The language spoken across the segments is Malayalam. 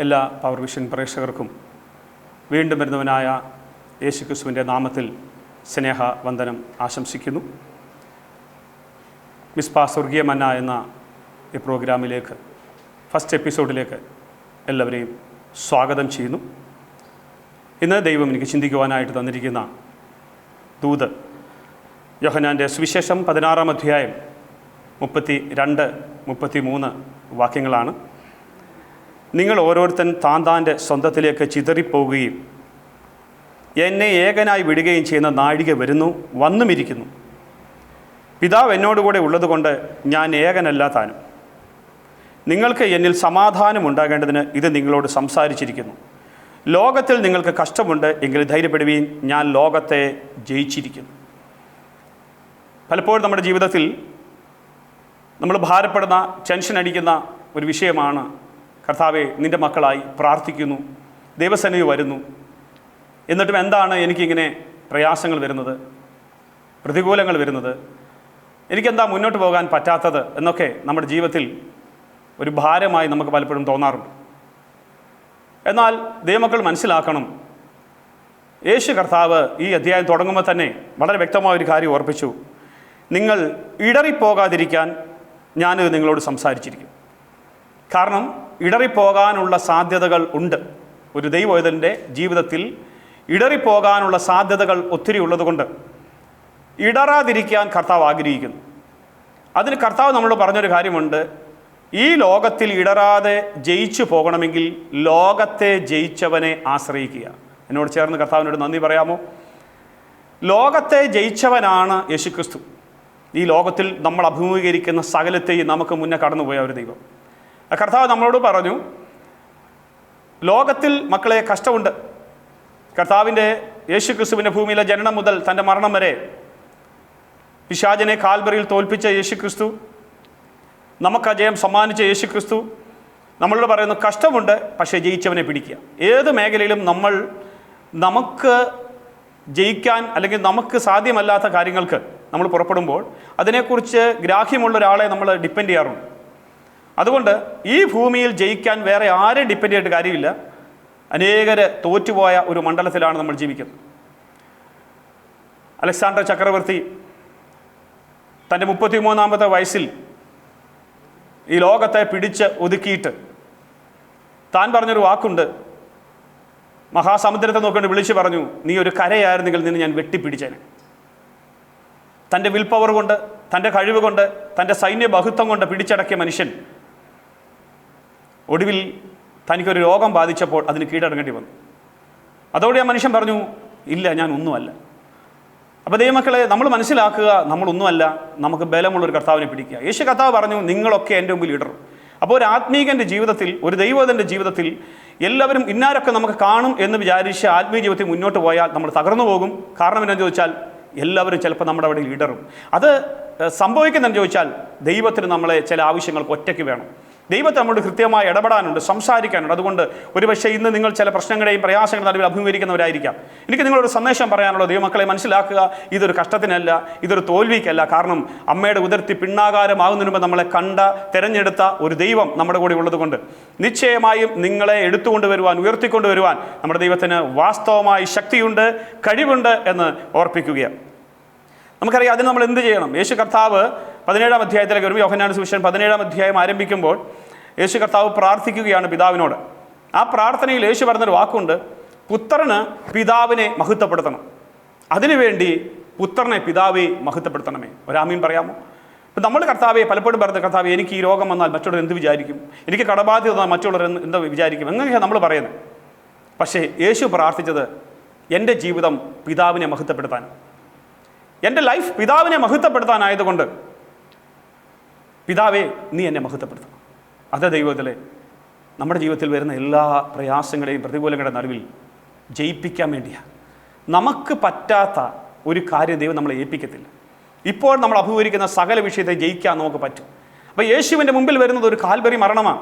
എല്ലാ പവർ വിഷൻ പ്രേക്ഷകർക്കും വീണ്ടും വരുന്നവനായ യേശുക്രിസ്തുവിൻ്റെ നാമത്തിൽ സ്നേഹവന്ദനം ആശംസിക്കുന്നു. മിസ്ബാ സ്വർഗീയ മന്ന എന്ന ഈ പ്രോഗ്രാമിലേക്ക്, ഫസ്റ്റ് എപ്പിസോഡിലേക്ക് എല്ലാവരെയും സ്വാഗതം ചെയ്യുന്നു. ഇന്ന് ദൈവം എനിക്ക് ചിന്തിക്കുവാനായിട്ട് തന്നിരിക്കുന്ന ദൂത് യോഹന്നാൻ്റെ സുവിശേഷം 16-ാം അധ്യായം 32-33 വാക്യങ്ങളാണ്. നിങ്ങൾ ഓരോരുത്തൻ താൻ്റെ സ്വന്തത്തിലേക്ക് ചിതറിപ്പോവുകയും എന്നെ ഏകനായി വിടുകയും ചെയ്യുന്ന നാഴിക വന്നുമിരിക്കുന്നു. പിതാവ് എന്നോടുകൂടെ ഉള്ളതുകൊണ്ട് ഞാൻ ഏകനല്ല താനും. നിങ്ങൾക്ക് എന്നിൽ സമാധാനം ഉണ്ടാകേണ്ടതിന് ഇത് നിങ്ങളോട് സംസാരിച്ചിരിക്കുന്നു. ലോകത്തിൽ നിങ്ങൾക്ക് കഷ്ടമുണ്ട്, എങ്കിൽ ധൈര്യപ്പെടുവീൻ, ഞാൻ ലോകത്തെ ജയിച്ചിരിക്കുന്നു. പലപ്പോഴും നമ്മുടെ ജീവിതത്തിൽ നമ്മൾ ഭാരപ്പെടുന്ന, ടെൻഷൻ അടിക്കുന്ന ഒരു വിഷയമാണ്, കർത്താവേ, നിൻ്റെ മക്കളായി പ്രാർത്ഥിക്കുന്നു, ദൈവസന്നിധി വരുന്നു, എന്നിട്ടും എന്താണ് എനിക്കിങ്ങനെ പ്രയാസങ്ങൾ വരുന്നത്, പ്രതികൂലങ്ങൾ വരുന്നത്, എനിക്കെന്താ മുന്നോട്ട് പോകാൻ പറ്റാത്തത് എന്നൊക്കെ നമ്മുടെ ജീവിതത്തിൽ ഒരു ഭാരമായി നമുക്ക് പലപ്പോഴും തോന്നാറുണ്ട്. എന്നാൽ ദൈവമക്കൾ മനസ്സിലാക്കണം, യേശു കർത്താവ് ഈ അധ്യായം തുടങ്ങുമ്പോൾ തന്നെ വളരെ വ്യക്തമായൊരു കാര്യം ഓർപ്പിച്ചു. നിങ്ങൾ ഇടറിപ്പോകാതിരിക്കാൻ ഞാനിത് നിങ്ങളോട് സംസാരിച്ചിരിക്കും. കാരണം ഇടറിപ്പോകാനുള്ള സാധ്യതകൾ ഉണ്ട്. ഒരു ദൈവവേദൻ്റെ ജീവിതത്തിൽ ഇടറിപ്പോകാനുള്ള സാധ്യതകൾ ഒത്തിരി ഉള്ളതുകൊണ്ട് ഇടറാതിരിക്കാൻ കർത്താവ് ആഗ്രഹിക്കുന്നു. അതിന് കർത്താവ് നമ്മളോട് പറഞ്ഞൊരു കാര്യമുണ്ട്. ഈ ലോകത്തിൽ ഇടറാതെ ജയിച്ചു പോകണമെങ്കിൽ ലോകത്തെ ജയിച്ചവനെ ആശ്രയിക്കുക. എന്നോട് ചേർന്ന് കർത്താവിനോട് നന്ദി പറയാമോ? ലോകത്തെ ജയിച്ചവനാണ് യേശുക്രിസ്തു. ഈ ലോകത്തിൽ നമ്മൾ അഭിമുഖീകരിക്കുന്ന സകലത്തെയും നമുക്ക് മുന്നേ കടന്നുപോയ ഒരു ദൈവം. കർത്താവ് നമ്മളോട് പറഞ്ഞു, ലോകത്തിൽ മക്കളെ കഷ്ടമുണ്ട്. കർത്താവിൻ്റെ യേശുക്രിസ്തുവിൻ്റെ ഭൂമിയിലെ ജനനം മുതൽ തൻ്റെ മരണം വരെ പിശാചിനെ കാൽവറിയിൽ തോൽപ്പിച്ച യേശുക്രിസ്തു, നമുക്ക് അജയം സമ്മാനിച്ച യേശുക്രിസ്തു നമ്മളോട് പറയുന്നു, കഷ്ടമുണ്ട്, പക്ഷേ ജയിച്ചവനെ പിടിക്കുക. ഏത് മേഖലയിലും നമുക്ക് ജയിക്കാൻ അല്ലെങ്കിൽ നമുക്ക് സാധ്യമല്ലാത്ത കാര്യങ്ങൾക്ക് നമ്മൾ പുറപ്പെടുമ്പോൾ അതിനെക്കുറിച്ച് ഗ്രാഹ്യമുള്ള ഒരാളെ നമ്മൾ ഡിപ്പെൻഡ് ചെയ്യാറുണ്ട്. അതുകൊണ്ട് ഈ ഭൂമിയിൽ ജയിക്കാൻ വേറെ ആരെയും ഡിപ്പെൻഡ് ചെയ്തിട്ട് കാര്യമില്ല. അനേകര് തോറ്റുപോയ ഒരു മണ്ഡലത്തിലാണ് നമ്മൾ ജീവിക്കുന്നത്. അലക്സാണ്ടർ ചക്രവർത്തി തൻ്റെ 33-ാമത്തെ വയസ്സിൽ ഈ ലോകത്തെ പിടിച്ച് ഒതുക്കിയിട്ട് താൻ പറഞ്ഞൊരു വാക്കുണ്ട്. മഹാസമുദ്രത്തെ നോക്കിയിട്ട് വിളിച്ചു പറഞ്ഞു, നീ ഒരു കരയായിരുന്നെങ്കിൽ നിന്നെ ഞാൻ വെട്ടിപ്പിടിച്ചേനെ. തൻ്റെ വിൽ പവർ കൊണ്ട്, തൻ്റെ കഴിവ് കൊണ്ട്, തൻ്റെ സൈന്യ ബഹുത്വം കൊണ്ട് പിടിച്ചടക്കിയ മനുഷ്യൻ ഒടുവിൽ തനിക്കൊരു രോഗം ബാധിച്ചപ്പോൾ അതിന് കീഴടങ്ങേണ്ടി വന്നു. അതോടെ ആ മനുഷ്യൻ പറഞ്ഞു, ഇല്ല, ഞാൻ ഒന്നുമല്ല. അപ്പോൾ ദൈവമക്കളെ, നമ്മൾ മനസ്സിലാക്കുക, നമ്മളൊന്നുമല്ല, നമുക്ക് ബലമുള്ളൊരു കർത്താവിനെ പിടിക്കുക. യേശു കർത്താവ് പറഞ്ഞു, നിങ്ങളൊക്കെ എൻ്റെ മുമ്പിൽ ഇടറും. അപ്പോൾ ഒരു ആത്മീകൻ്റെ ജീവിതത്തിൽ, ഒരു ദൈവത്തിൻ്റെ ജീവിതത്തിൽ എല്ലാവരും ഇന്നാരൊക്കെ നമുക്ക് കാണും എന്ന് വിചാരിച്ച് ആത്മീയ ജീവിതത്തിൽ മുന്നോട്ട് പോയാൽ നമ്മൾ തകർന്നു പോകും. കാരണം എന്താണെന്ന് ചോദിച്ചാൽ എല്ലാവരും ചിലപ്പോൾ നമ്മുടെ അവിടെ ഇടറും. അത് സംഭവിക്കുന്നതെന്ന് ചോദിച്ചാൽ ദൈവത്തിന് നമ്മളെ ചില ആവശ്യങ്ങൾക്ക് ഒറ്റയ്ക്ക് വേണം. ദൈവത്തെ നമ്മളോട് കൃത്യമായി ഇടപെടാനുണ്ട്, സംസാരിക്കാനുണ്ട്. അതുകൊണ്ട് ഒരുപക്ഷെ ഇന്ന് നിങ്ങൾ ചില പ്രശ്നങ്ങളെയും പ്രയാസങ്ങളുടെ നടുവിൽ അഭിമുഖീകരിക്കുന്നവരായിരിക്കാം. എനിക്ക് നിങ്ങളൊരു സന്ദേശം പറയാനുള്ളത്, ദൈവമക്കളെ മനസ്സിലാക്കുക, ഇതൊരു കഷ്ടത്തിനല്ല, ഇതൊരു തോൽവിക്കല്ല. കാരണം അമ്മയുടെ ഉദരത്തിൽ പിണ്ണാകാരമാകുന്നതിന് മുമ്പ് നമ്മളെ തിരഞ്ഞെടുത്ത ഒരു ദൈവം നമ്മുടെ കൂടെ ഉള്ളതുകൊണ്ട് നിശ്ചയമായും നിങ്ങളെ എടുത്തുകൊണ്ടുവരുവാൻ, ഉയർത്തിക്കൊണ്ടുവരുവാൻ നമ്മുടെ ദൈവത്തിന് വാസ്തവമായി ശക്തിയുണ്ട്, കഴിവുണ്ട് എന്ന് ഓർപ്പിക്കുകയാണ്. നമുക്കറിയാം, അതിന് നമ്മൾ എന്ത് ചെയ്യണം? യേശു കർത്താവ് 17-ാം അധ്യായത്തിലേക്ക് വരുമ്പോൾ, യോഹന്നാന്റെ സുവിശേഷം 17-ാം അധ്യായം ആരംഭിക്കുമ്പോൾ യേശു കർത്താവ് പ്രാർത്ഥിക്കുകയാണ് പിതാവിനോട്. ആ പ്രാർത്ഥനയിൽ യേശു പറഞ്ഞൊരു വാക്കുണ്ട്, പുത്രന് പിതാവിനെ മഹത്വപ്പെടുത്തണം. അതിനുവേണ്ടി പുത്രനെ പിതാവെ മഹത്വപ്പെടുത്തണമേ. ഒരാമീൻ പറയാമോ? ഇപ്പം നമ്മൾ കർത്താവെ പലപ്പോഴും പറഞ്ഞ, കർത്താവെ, എനിക്ക് ഈ രോഗം വന്നാൽ മറ്റുള്ളവർ എന്ത് വിചാരിക്കും, എനിക്ക് കടബാധ്യത വന്നാൽ മറ്റുള്ളവർ എന്താ വിചാരിക്കും, അങ്ങനെയാണ് നമ്മൾ പറയുന്നത്. പക്ഷേ യേശു പ്രാർത്ഥിച്ചത്, എൻ്റെ ജീവിതം പിതാവിനെ മഹത്വപ്പെടുത്താൻ, എൻ്റെ ലൈഫ് പിതാവിനെ മഹത്വപ്പെടുത്താനായതുകൊണ്ട് പിതാവേ, നീ എന്നെ മഹത്വപ്പെടുത്തണം. അത് ദൈവത്തിലെ നമ്മുടെ ജീവിതത്തിൽ വരുന്ന എല്ലാ പ്രയാസങ്ങളെയും പ്രതികൂലങ്ങളുടെ നടുവിൽ ജയിപ്പിക്കാൻ വേണ്ടിയാണ്. നമുക്ക് പറ്റാത്ത ഒരു കാര്യം ദൈവം നമ്മളെ ഏൽപ്പിക്കത്തില്ല. ഇപ്പോൾ നമ്മൾ അഭിമുഖീകരിക്കുന്ന സകല വിഷയത്തെ ജയിക്കാൻ നമുക്ക് പറ്റും. അപ്പോൾ യേശുവിൻ്റെ മുമ്പിൽ വരുന്നത് ഒരു കാൽവരി മരണമാണ്,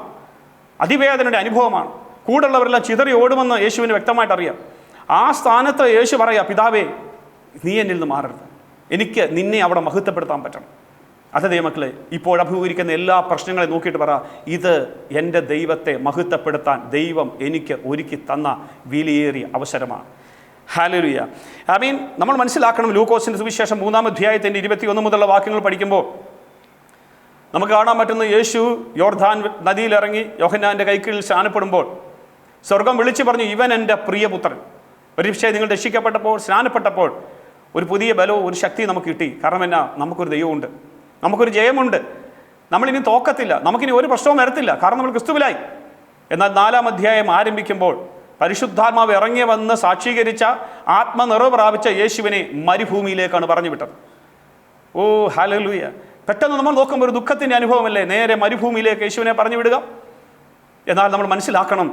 അതിവേദനയുടെ അനുഭവമാണ്. കൂടുള്ളവരെല്ലാം ചിതറി ഓടുമെന്ന് യേശുവിന് വ്യക്തമായിട്ട് അറിയാം. ആ സ്ഥാനത്ത് യേശു പറയുക, പിതാവേ, നീ എന്നിൽ നിന്ന് മാറരുത്, എനിക്ക് നിന്നെ അവിടെ മഹത്വപ്പെടുത്താൻ പറ്റണം. അത് ദൈവമക്കളെ, ഇപ്പോൾ അഭിമുഖീകരിക്കുന്ന എല്ലാ പ്രശ്നങ്ങളെ നോക്കിയിട്ട് പറ, ഇത് എൻ്റെ ദൈവത്തെ മഹത്വപ്പെടുത്താൻ ദൈവം എനിക്ക് ഒരുക്കി തന്ന വിലയേറിയ അവസരമാണ്. ഹല്ലേലൂയ. നമ്മൾ മനസ്സിലാക്കണം, ലൂക്കോസിൻ്റെ സുവിശേഷം 3-ാം അധ്യായത്തിൻ്റെ 21 മുതലുള്ള വാക്യങ്ങൾ പഠിക്കുമ്പോൾ നമുക്ക് കാണാൻ പറ്റുന്ന, യേശു യോർദാൻ നദിയിലിറങ്ങി യോഹന്നാൻ്റെ കൈക്കീഴിൽ സ്നാനപ്പെടുമ്പോൾ സ്വർഗം വിളിച്ചു പറഞ്ഞു, ഇവൻ എൻ്റെ പ്രിയപുത്രൻ. ഒരു പക്ഷേ നിങ്ങൾ രക്ഷിക്കപ്പെട്ടപ്പോൾ, സ്നാനപ്പെട്ടപ്പോൾ ഒരു പുതിയ ബലവും ഒരു ശക്തിയും നമുക്ക് കിട്ടി. കാരണം എന്നാ, നമുക്കൊരു ദൈവമുണ്ട്, നമുക്കൊരു ജയമുണ്ട്, നമ്മളിനി തോക്കത്തില്ല, നമുക്കിനി ഒരു പ്രശ്നവും വരത്തില്ല, കാരണം നമ്മൾ ക്രിസ്തുവിലായി. എന്നാൽ 4-ാം അധ്യായം ആരംഭിക്കുമ്പോൾ പരിശുദ്ധാത്മാവ് ഇറങ്ങി വന്ന് സാക്ഷീകരിച്ച, ആത്മനിറവ് പ്രാപിച്ച യേശുവിനെ മരുഭൂമിയിലേക്കാണ് പറഞ്ഞു വിട്ടത്. ഓ ഹല്ലേലൂയ. പെട്ടെന്ന് നമ്മൾ നോക്കുമ്പോൾ ഒരു ദുഃഖത്തിൻ്റെ അനുഭവമല്ലേ, നേരെ മരുഭൂമിയിലേക്ക് യേശുവിനെ പറഞ്ഞു വിടുക. എന്നാൽ നമ്മൾ മനസ്സിലാക്കണം,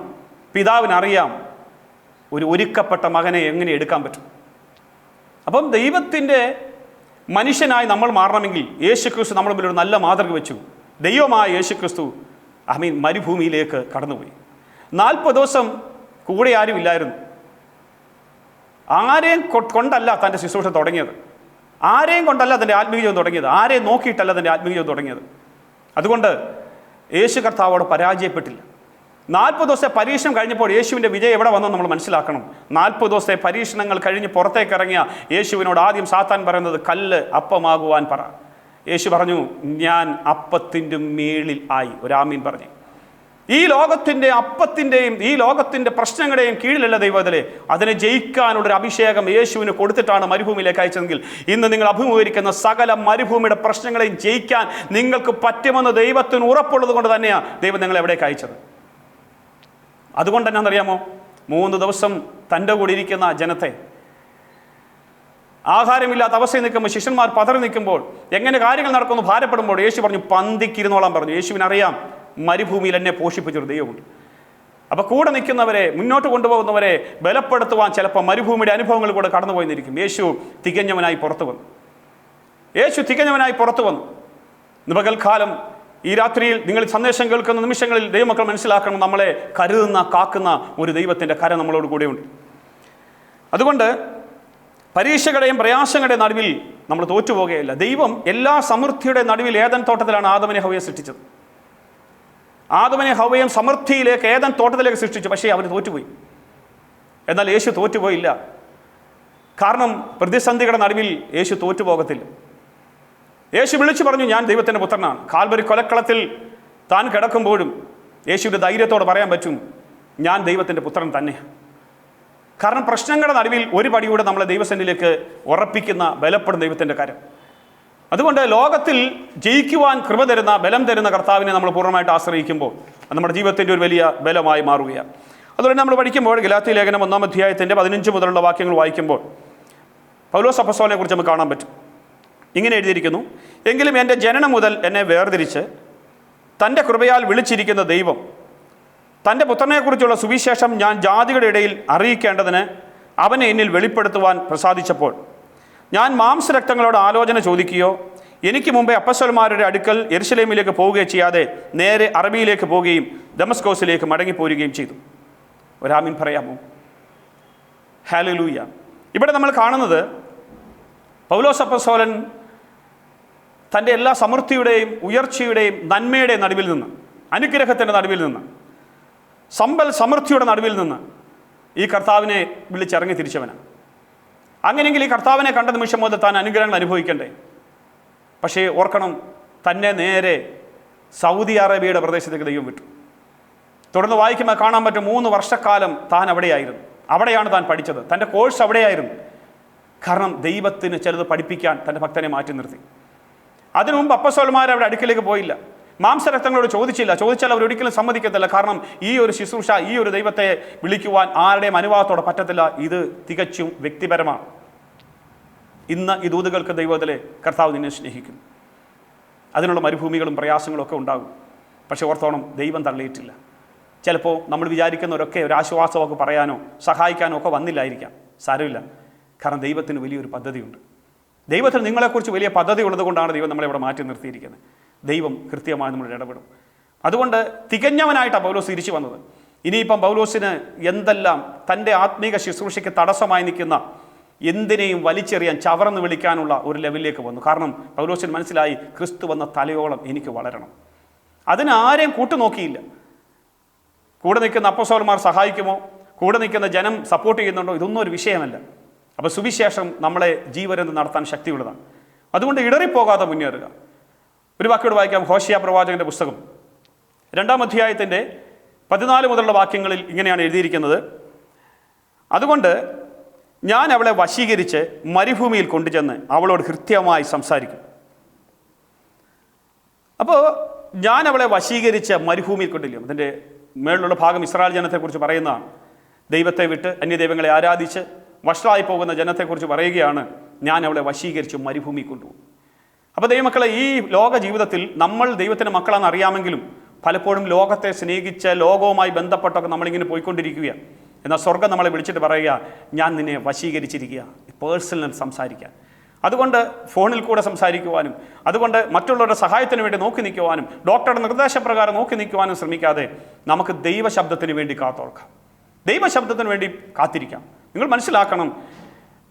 പിതാവിനറിയാം ഒരു ഒരുക്കപ്പെട്ട മകനെ എങ്ങനെ എടുക്കാൻ പറ്റും. അപ്പം ദൈവത്തിൻ്റെ മനുഷ്യനായി നമ്മൾ മാറണമെങ്കിൽ യേശുക്രിസ്തു നമ്മുടെ മുന്നിൽ ഒരു നല്ല മാതൃക വെച്ചു. ദൈവമായ യേശുക്രിസ്തു മരുഭൂമിയിലേക്ക് കടന്നുപോയി. 40 ദിവസം കൂടെ ആരും ഇല്ലായിരുന്നു. ആരെയും കൊണ്ടല്ല തൻ്റെ ശുശ്രൂഷ തുടങ്ങിയത്, ആരെയും കൊണ്ടല്ല തൻ്റെ ആത്മീയജീവൻ തുടങ്ങിയത്, ആരെയും നോക്കിയിട്ടല്ല തൻ്റെ ആത്മീയജീവൻ തുടങ്ങിയത്. അതുകൊണ്ട് യേശു കർത്താവോട് പരാജയപ്പെട്ടില്ല. 40 ദിവസത്തെ പരീക്ഷണം കഴിഞ്ഞപ്പോൾ യേശുവിൻ്റെ വിജയം എവിടെ വന്നെന്ന് നമ്മൾ മനസ്സിലാക്കണം. 40 ദിവസത്തെ പരീക്ഷണങ്ങൾ കഴിഞ്ഞ് പുറത്തേക്ക് ഇറങ്ങിയ യേശുവിനോട് ആദ്യം സാത്താൻ പറയുന്നത്, കല്ല് അപ്പമാകുവാൻ പറ. യേശു പറഞ്ഞു, ഞാൻ അപ്പത്തിൻ്റെ മേളിൽ ആയി. ഒരു ആമീൻ പറഞ്ഞു. ഈ ലോകത്തിൻ്റെ അപ്പത്തിൻ്റെയും ഈ ലോകത്തിൻ്റെ പ്രശ്നങ്ങളുടെയും കീഴിലല്ല ദൈവത്തിലെ, അതിനെ ജയിക്കാനുള്ളൊരു അഭിഷേകം യേശുവിന് കൊടുത്തിട്ടാണ് മരുഭൂമിയിലേക്ക് അയച്ചതെങ്കിൽ, ഇന്ന് നിങ്ങൾ അഭിമുഖീകരിക്കുന്ന സകല മരുഭൂമിയുടെ പ്രശ്നങ്ങളെയും ജയിക്കാൻ നിങ്ങൾക്ക് പറ്റുമെന്ന് ദൈവത്തിന് ഉറപ്പുള്ളത് കൊണ്ട് തന്നെയാണ് ദൈവം നിങ്ങളെ എവിടേക്ക് അയച്ചത്. അതുകൊണ്ട് എന്നാണെന്നറിയാമോ, 3 ദിവസം തൻ്റെ കൂടെ ഇരിക്കുന്ന ജനത്തെ ആഹാരമില്ലാത്ത അവസ്ഥയിൽ നിൽക്കുമ്പോൾ, ശിഷ്യന്മാർ പതറി നിൽക്കുമ്പോൾ, എങ്ങനെ കാര്യങ്ങൾ നടക്കുന്നു ഭാരപ്പെടുമ്പോൾ യേശു പറഞ്ഞു, പന്തിക്കിരുന്നോളാൻ പറഞ്ഞു. യേശുവിനറിയാം മരുഭൂമിയിൽ എന്നെ പോഷിപ്പിച്ചൊരു ദൈവമുണ്ട്. അപ്പോൾ കൂടെ നിൽക്കുന്നവരെ, മുന്നോട്ട് കൊണ്ടുപോകുന്നവരെ ബലപ്പെടുത്തുവാൻ ചിലപ്പോൾ മരുഭൂമിയുടെ അനുഭവങ്ങൾ കൂടെ കടന്നുപോയിരിക്കും. യേശു തികഞ്ഞവനായി പുറത്തു വന്നു. ഇന്ന് പകൽക്കാലം ഈ രാത്രിയിൽ നിങ്ങൾ സന്ദേശം കേൾക്കുന്ന നിമിഷങ്ങളിൽ ദൈവമക്കൾ മനസ്സിലാക്കണം, നമ്മളെ കരുതുന്ന കാക്കുന്ന ഒരു ദൈവത്തിൻ്റെ കര നമ്മളോട് കൂടെയുണ്ട്. അതുകൊണ്ട് പരീക്ഷകളുടെയും പ്രയാസങ്ങളുടെയും നടുവിൽ നമ്മൾ തോറ്റുപോകുകയില്ല. ദൈവം എല്ലാ സമൃദ്ധിയുടെ നടുവിൽ ഏദൻ തോട്ടത്തിലാണ് ആദമിനെ ഹവ്വയെ സൃഷ്ടിച്ചത്. ആദമിനെ ഹവ്വയും സമൃദ്ധിയിലേക്ക് ഏദൻ തോട്ടത്തിലേക്ക് സൃഷ്ടിച്ചു. പക്ഷേ അവന് തോറ്റുപോയി. എന്നാൽ യേശു തോറ്റുപോയില്ല. കാരണം പ്രതിസന്ധികളുടെ നടുവിൽ യേശു തോറ്റുപോകത്തില്ല. യേശു വിളിച്ചു പറഞ്ഞു, ഞാൻ ദൈവത്തിൻ്റെ പുത്രനാണ്. കാൽവരി കൊലക്കളത്തിൽ താൻ കിടക്കുമ്പോഴും യേശുവിൻ്റെ ധൈര്യത്തോടെ പറയാൻ പറ്റും, ഞാൻ ദൈവത്തിൻ്റെ പുത്രൻ തന്നെ. കാരണം പ്രശ്നങ്ങളുടെ നടുവിൽ ഒരു പടിയൂടെ നമ്മളെ ദൈവസന്നിധിയിലേക്ക് ഉറപ്പിക്കുന്ന, ബലപ്പെടുന്ന ദൈവത്തിൻ്റെ കാര്യം. അതുകൊണ്ട് ലോകത്തിൽ ജയിക്കുവാൻ കൃപ തരുന്ന, ബലം തരുന്ന കർത്താവിനെ നമ്മൾ പൂർണ്ണമായിട്ട് ആശ്രയിക്കുമ്പോൾ അത് നമ്മുടെ ജീവിതത്തിൻ്റെ ഒരു വലിയ ബലമായി മാറുകയാണ്. അതുകൊണ്ട് നമ്മൾ പഠിക്കുമ്പോൾ ഗലാത്യ ലേഖനം 1-ാം അധ്യായത്തിൻ്റെ 15 മുതലുള്ള വാക്യങ്ങൾ വായിക്കുമ്പോൾ പൗലോസ് അപ്പോസ്തലനെ കുറിച്ച് നമുക്ക് കാണാൻ പറ്റും. ഇങ്ങനെ എഴുതിയിരിക്കുന്നു, എങ്കിലും എൻ്റെ ജനനം മുതൽ എന്നെ വേർതിരിച്ച് തൻ്റെ കൃപയാൽ വിളിച്ചിരിക്കുന്ന ദൈവം തൻ്റെ പുത്രനെക്കുറിച്ചുള്ള സുവിശേഷം ഞാൻ ജാതികളുടെ ഇടയിൽ അറിയിക്കേണ്ടതിന് അവനെ എന്നിൽ വെളിപ്പെടുത്തുവാൻ പ്രസാദിച്ചപ്പോൾ ഞാൻ മാംസരക്തങ്ങളോട് ആലോചന ചോദിക്കുകയോ എനിക്ക് മുമ്പേ അപ്പസ്വലന്മാരുടെ അടുക്കൽ യെരുശലേമിലേക്ക് പോവുകയോ ചെയ്യാതെ നേരെ അറബിയിലേക്ക് പോവുകയും ദമസ്കോസിലേക്ക് മടങ്ങിപ്പോരുകയും ചെയ്തു. ഒരാമീൻ പറയാമോ? ഹല്ലേലൂയ. ഇവിടെ നമ്മൾ കാണുന്നത് പൗലോസ് അപ്പോസ്തലൻ തൻ്റെ എല്ലാ സമൃദ്ധിയുടെയും ഉയർച്ചയുടെയും നന്മയുടെയും നടുവിൽ നിന്ന്, അനുഗ്രഹത്തിൻ്റെ നടുവിൽ നിന്ന്, സമൃദ്ധിയുടെ നടുവിൽ നിന്ന് ഈ കർത്താവിനെ വിളിച്ചിറങ്ങി തിരിച്ചവനാണ്. അങ്ങനെയെങ്കിൽ ഈ കർത്താവിനെ കണ്ട നിമിഷം മുതൽ താൻ അനുഗ്രഹങ്ങൾ അനുഭവിക്കണ്ടേ? പക്ഷേ ഓർക്കണം, തന്നെ നേരെ സൗദി അറേബ്യയുടെ പ്രദേശത്തേക്ക് ദൈവം വിട്ടു. തുടർന്ന് വായിക്കുമ്പോൾ കാണാൻ പറ്റും 3 വർഷക്കാലം താൻ അവിടെയായിരുന്നു. അവിടെയാണ് താൻ പഠിച്ചത്. തൻ്റെ കോഴ്സ് അവിടെയായിരുന്നു. കാരണം ദൈവത്തിന് ചിലത് പഠിപ്പിക്കാൻ തൻ്റെ ഭക്തനെ മാറ്റി നിർത്തി. അതിനു മുമ്പ് അപ്പസ്തലന്മാർ അവിടെ അടുക്കിലേക്ക് പോയില്ല. മാംസരക്തങ്ങളോട് ചോദിച്ചാൽ അവരൊരിക്കലും സമ്മതിക്കത്തില്ല. കാരണം ഈ ഒരു ശുശ്രൂഷ, ഈ ഒരു ദൈവത്തെ വിളിക്കുവാൻ ആരുടെയും അനുവാദത്തോടെ പറ്റത്തില്ല. ഇത് തികച്ചും വ്യക്തിപരമാണ്. ഇന്ന് ഈ ദൂതുകൾക്ക് ദൈവത്തിലെ കർത്താവ് നിന്നെ സ്നേഹിക്കും. അതിനുള്ള മരുഭൂമികളും പ്രയാസങ്ങളും ഒക്കെ ഉണ്ടാകും. പക്ഷേ ഓർത്തോണം, ദൈവം തള്ളിയിട്ടില്ല. ചിലപ്പോൾ നമ്മൾ വിചാരിക്കുന്നവരൊക്കെ ഒരു ആശ്വാസമൊക്കെ പറയാനോ സഹായിക്കാനോ ഒക്കെ വന്നില്ലായിരിക്കാം. സാരമില്ല. കാരണം ദൈവത്തിന് വലിയൊരു പദ്ധതിയുണ്ട്. ദൈവത്തിന് നിങ്ങളെക്കുറിച്ച് വലിയ പദ്ധതി ഉള്ളതുകൊണ്ടാണ് ദൈവം നമ്മളെ ഇവിടെ മാറ്റി നിർത്തിയിരിക്കുന്നത്. ദൈവം കൃത്യമായി നമ്മൾ ഇടപെടും. അതുകൊണ്ട് തികഞ്ഞവനായിട്ടാണ് പൗലോസ് തിരിച്ചു വന്നത്. ഇനിയിപ്പം പൗലോസിന് എന്തെല്ലാം തൻ്റെ ആത്മീക ശുശ്രൂഷയ്ക്ക് തടസ്സമായി നിൽക്കുന്ന എന്തിനേയും വലിച്ചെറിയാൻ, ചവർന്ന് വിളിക്കാനുള്ള ഒരു ലെവലിലേക്ക് വന്നു. കാരണം പൗലോസിന് മനസ്സിലായി, ക്രിസ്തു വന്ന തലയോളം എനിക്ക് വളരണം. അതിനാരെയും കൂട്ടുനോക്കിയില്ല. കൂടെ നിൽക്കുന്ന അപ്പോസ്തലന്മാർ സഹായിക്കുമോ, കൂടെ നിൽക്കുന്ന ജനം സപ്പോർട്ട് ചെയ്യുന്നുണ്ടോ, ഇതൊന്നും ഒരു വിഷയമല്ല. അപ്പോൾ സുവിശേഷം നമ്മളെ ജീവനെന്ന് നടത്താൻ ശക്തിയുള്ളതാണ്. അതുകൊണ്ട് ഇടറിപ്പോകാതെ മുന്നേറുക. ഒരു വാക്യോട് വായിക്കാം. ഹോശിയ പ്രവാചകന്റെ പുസ്തകം 2-ാം അധ്യായത്തിൻ്റെ 14 മുതലുള്ള വാക്യങ്ങളിൽ ഇങ്ങനെയാണ് എഴുതിയിരിക്കുന്നത്. അതുകൊണ്ട് ഞാൻ അവളെ വശീകരിച്ച് മരുഭൂമിയിൽ കൊണ്ടുചെന്ന് അവളോട് കൃത്യമായി സംസാരിക്കും. അപ്പോൾ ഞാൻ അവളെ വശീകരിച്ച് മരുഭൂമിയിൽ കൊണ്ടില്ല. അതിൻ്റെ മേളിലുള്ള ഭാഗം ഇസ്രായേൽ ജനത്തെക്കുറിച്ച് പറയുന്നതാണ്. ദൈവത്തെ വിട്ട് അന്യദൈവങ്ങളെ ആരാധിച്ച് വഷളായി പോകുന്ന ജനത്തെക്കുറിച്ച് പറയുകയാണ്. ഞാൻ അവളെ വശീകരിച്ച് മരുഭൂമി കൊണ്ടുപോകും. അപ്പോൾ ദൈവമക്കളെ, ഈ ലോക ജീവിതത്തിൽ നമ്മൾ ദൈവത്തിൻ്റെ മക്കളാണെന്ന് അറിയാമെങ്കിലും പലപ്പോഴും ലോകത്തെ സ്നേഹിച്ച് ലോകവുമായി ബന്ധപ്പെട്ടൊക്കെ നമ്മളിങ്ങനെ പോയിക്കൊണ്ടിരിക്കുകയാണ്. എന്നാൽ സ്വർഗം നമ്മളെ വിളിച്ചിട്ട് പറയുക, ഞാൻ നിന്നെ വശീകരിച്ചിരിക്കുക, പേഴ്സണൽ സംസാരിക്കാൻ. അതുകൊണ്ട് ഫോണിൽ കൂടെ സംസാരിക്കുവാനും, അതുകൊണ്ട് മറ്റുള്ളവരുടെ സഹായത്തിന് വേണ്ടി നോക്കി നിൽക്കുവാനും, ഡോക്ടറുടെ നിർദ്ദേശപ്രകാരം നോക്കി നിൽക്കുവാനും ശ്രമിക്കാതെ നമുക്ക് ദൈവശബ്ദത്തിന് വേണ്ടി കാത്തോർക്കാം, ദൈവശബ്ദത്തിന് വേണ്ടി കാത്തിരിക്കാം. നിങ്ങൾ മനസ്സിലാക്കണം,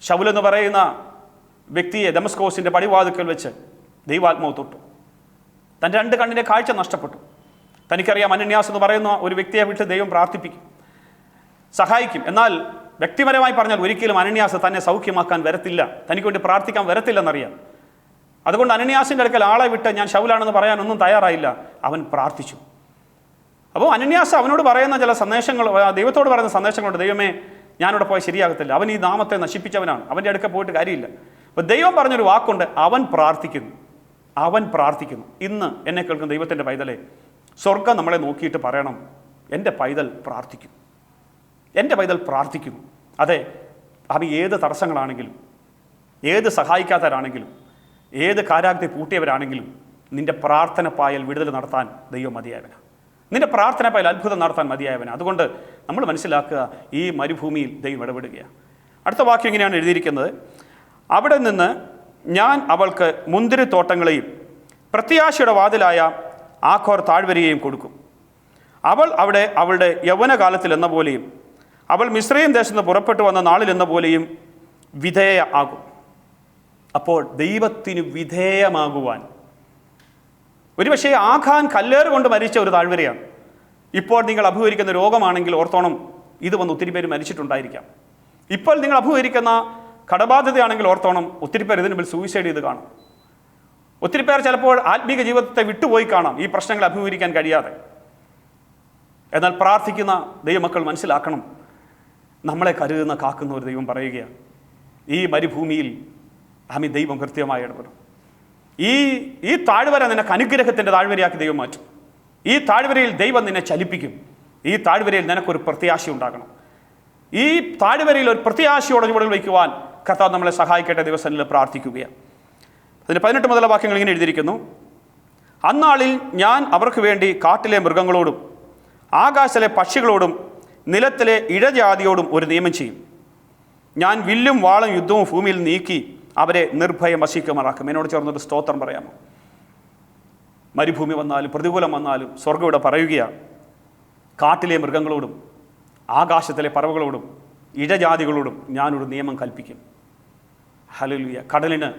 ശൗലെന്ന് പറയുന്ന വ്യക്തിയെ ദമസ്കോസിൻ്റെ പടിവാതിക്കൽ വെച്ച് ദൈവാത്മാവ് തൊട്ടു. തൻ്റെ 2 കണ്ണിൻ്റെ കാഴ്ച നഷ്ടപ്പെട്ടു. തനിക്കറിയാം, അനന്യാസ് എന്ന് പറയുന്ന ഒരു വ്യക്തിയെ വിട്ട് ദൈവം പ്രാർത്ഥിപ്പിക്കും, സഹായിക്കും. എന്നാൽ വ്യക്തിപരമായി പറഞ്ഞാൽ ഒരിക്കലും അനന്യാസ് തന്നെ സൗഖ്യമാക്കാൻ വരത്തില്ല, തനിക്ക് വേണ്ടി പ്രാർത്ഥിക്കാൻ വരത്തില്ലെന്നറിയാം. അതുകൊണ്ട് അനന്യാസിൻ്റെ അടുക്കൽ ആളെ വിട്ട് ഞാൻ ശൗലാണെന്ന് പറയാനൊന്നും തയ്യാറായില്ല. അവൻ പ്രാർത്ഥിച്ചു. അപ്പോൾ അനന്യാസ് അവനോട് പറയുന്ന ചില സന്ദേശങ്ങൾ, ദൈവത്തോട് പറയുന്ന സന്ദേശങ്ങളുണ്ട്. ദൈവമേ, ഞാനിവിടെ പോയി ശരിയാകത്തില്ല, അവൻ ഈ നാമത്തെ നശിപ്പിച്ചവനാണ്, അവൻ്റെ അടുക്ക പോയിട്ട് കാര്യമില്ല. അപ്പോൾ ദൈവം പറഞ്ഞൊരു വാക്കുണ്ട്, അവൻ പ്രാർത്ഥിക്കുന്നു, അവൻ പ്രാർത്ഥിക്കുന്നു. ഇന്ന് എന്നെ കേൾക്കുന്ന ദൈവത്തിൻ്റെ പൈതലെ, സ്വർഗം നമ്മളെ നോക്കിയിട്ട് പറയണം, എൻ്റെ പൈതൽ പ്രാർത്ഥിക്കും, എൻ്റെ പൈതൽ പ്രാർത്ഥിക്കുന്നു. അതെ, അവൻ ഏത് തടസ്സങ്ങളാണെങ്കിലും, ഏത് സഹായിക്കാത്തവരാണെങ്കിലും, ഏത് കാരാഗ്നി പൂട്ടിയവരാണെങ്കിലും, നിൻ്റെ പ്രാർത്ഥന പായൽ വിടുതൽ നടത്താൻ ദൈവം മതിയായവനാണ്. നിൻ്റെ പ്രാർത്ഥന പായൽ അത്ഭുതം നടത്താൻ മതിയായവനാണ്. അതുകൊണ്ട് നമ്മൾ മനസ്സിലാക്കുക, ഈ മരുഭൂമിയിൽ ദൈവം ഇടപെടുകയാണ്. അടുത്ത വാക്യം ഇങ്ങനെയാണ് എഴുതിയിരിക്കുന്നത്. അവിടെ നിന്ന് ഞാൻ അവൾക്ക് മുന്തിരിത്തോട്ടങ്ങളെയും പ്രത്യാശയുടെ വാതിലായ ആഖോർ താഴ്വരയെയും കൊടുക്കും. അവൾ അവിടെ അവളുടെ യൗവനകാലത്തിൽ എന്ന പോലെയും അവൾ മിസ്രയീം ദേശത്ത് നിന്ന് പുറപ്പെട്ടു വന്ന നാളിൽ എന്ന പോലെയും വിധേയ ആകും. അപ്പോൾ ദൈവത്തിന് വിധേയമാകുവാൻ, ഒരുപക്ഷേ ആഖാൻ കല്ലേറ് കൊണ്ട് മരിച്ച ഒരു താഴ്വരയാണ്. ഇപ്പോൾ നിങ്ങൾ അഭിമുഖീകരിക്കുന്ന രോഗമാണെങ്കിൽ ഓർത്തോണം, ഇത് വന്ന് ഒത്തിരി പേര് മരിച്ചിട്ടുണ്ടായിരിക്കാം. ഇപ്പോൾ നിങ്ങൾ അഭിമുഖീകരിക്കുന്ന കടബാധ്യതയാണെങ്കിൽ ഓർത്തോണം, ഒത്തിരി പേർ ഇതിന് മുമ്പിൽ സൂയിസൈഡ് ചെയ്ത് കാണും. ഒത്തിരി പേർ ചിലപ്പോൾ ആത്മീക ജീവിതത്തെ വിട്ടുപോയി കാണാം, ഈ പ്രശ്നങ്ങൾ അഭിമുഖീകരിക്കാൻ കഴിയാതെ. എന്നാൽ പ്രാർത്ഥിക്കുന്ന ദൈവമക്കൾ മനസ്സിലാക്കണം, നമ്മളെ കരുതുന്ന കാക്കുന്ന ഒരു ദൈവം പറയുകയാണ്, ഈ മരുഭൂമിയിൽ ദൈവം കൃത്യമായി ഇടപെടും. ഈ താഴ്വര നിനക്ക് അനുഗ്രഹത്തിൻ്റെ താഴ്വരയാക്കി ദൈവം മാറ്റും. ഈ താഴ്വരയിൽ ദൈവം നിന്നെ ചലിപ്പിക്കും. ഈ താഴ്വരയിൽ നിനക്കൊരു പ്രത്യാശ ഉണ്ടാകണം. ഈ താഴ്വരയിൽ ഒരു പ്രത്യാശയോടെ ചുവടുകൾ വയ്ക്കുവാൻ കർത്താവ് നമ്മളെ സഹായിക്കട്ടെ. ദിവസങ്ങളിൽ പ്രാർത്ഥിക്കുകയാണ്. അതിന് 18 മുതലുള്ള വാക്യങ്ങൾ ഇങ്ങനെ എഴുതിയിരിക്കുന്നു. അന്നാളിൽ ഞാൻ അവർക്ക് വേണ്ടി കാട്ടിലെ മൃഗങ്ങളോടും ആകാശത്തിലെ പക്ഷികളോടും നിലത്തിലെ ഇഴജാതിയോടും ഒരു നിയമം ചെയ്യും. ഞാൻ വില്ലും വാളും യുദ്ധവും ഭൂമിയിൽ നീക്കി അവരെ നിർഭയം വശീക്കുമാറാക്കും. എന്നോട് ചേർന്നൊരു സ്തോത്രം പറയാമോ? മരുഭൂമി വന്നാലും പ്രതികൂലം വന്നാലും സ്വർഗ്ഗം ഇവിടെ പറയുകയാണ്, കാട്ടിലെ മൃഗങ്ങളോടും ആകാശത്തിലെ പറവകളോടും ഇഴജാതികളോടും ഞാനൊരു നിയമം കൽപ്പിക്കും. ഹല്ലേലൂയ. കടലിന്